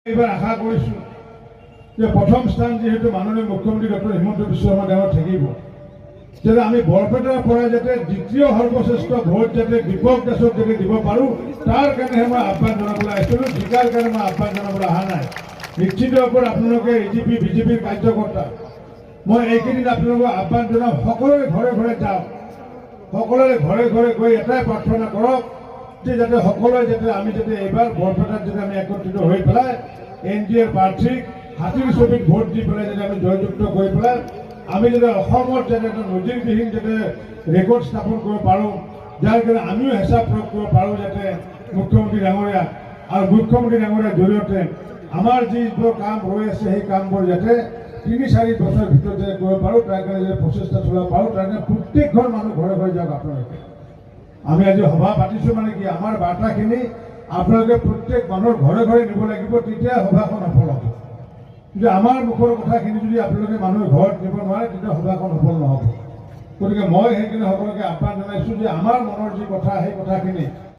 এইবাৰ আশা কৰিছোঁ যে প্ৰথম স্থান যেহেতু মাননীয় মুখ্যমন্ত্ৰী ডক্টৰ হিমন্ত বিশ্ব শৰ্মা ডাঙৰ থাকিব, যাতে আমি বৰপেটাৰ পৰা যাতে দ্বিতীয় সৰ্বশ্ৰেষ্ঠ ভোট যাতে দীপক দাসক যাতে দিব পাৰোঁ, তাৰ কাৰণেহে মই আহ্বান জনাবলৈ আহিছিলোঁ। জিকাৰ কাৰণে মই আহ্বান জনাবলৈ অহা নাই। নিশ্চিত ওপৰত আপোনালোকে এজিপি বিজেপিৰ কাৰ্যকৰ্তা, মই এইকেইদিন আপোনালোকক আহ্বান জনাম, সকলোৰে ঘৰে ঘৰে যাওক, সকলোৰে ঘৰে ঘৰে গৈ এটাই প্ৰাৰ্থনা কৰক যে যাতে সকলোৱে যাতে আমি যাতে এইবাৰ বৰপেটাত যাতে আমি একত্ৰিত হৈ পেলাই NDA প্ৰাৰ্থীক হাতীৰ ছবিত ভোট দি পেলাই যাতে আমি জয়যুক্ত কৰি পেলাই আমি যাতে অসমত যাতে এটা নজিৰবিহীন যাতে ৰেকৰ্ড স্থাপন কৰিব পাৰোঁ, যাৰ কাৰণে আমিও হেঁচা প্ৰয়োগ কৰিব পাৰোঁ যাতে মুখ্যমন্ত্ৰী ডাঙৰীয়া আৰু মুখ্যমন্ত্ৰী ডাঙৰীয়াৰ জৰিয়তে আমাৰ যিবোৰ কাম হৈ আছে সেই কামবোৰ যাতে ৩-৪ বছৰৰ ভিতৰত যাতে কৰিব পাৰোঁ, তাৰ কাৰণে যাতে প্ৰচেষ্টা চলাব পাৰোঁ, তাৰ কাৰণে প্ৰত্যেকঘৰ মানুহ ঘৰে ঘৰে যাওক। আপোনালোকে আমি আজি সভা পাতিছোঁ মানে কি, আমাৰ বাৰ্তাখিনি আপোনালোকে প্ৰত্যেক মানুহৰ ঘৰে ঘৰে নিব লাগিব, তেতিয়া সভাখন সফল হ'ব। কিন্তু আমাৰ মুখৰ কথাখিনি যদি আপোনালোকে মানুহৰ ঘৰত নিব নোৱাৰে তেতিয়া সভাখন সফল নহ'ব। গতিকে মই সেইখিনি সকলোকে আহ্বান জনাইছোঁ যে আমাৰ মনৰ যি কথা সেই কথাখিনি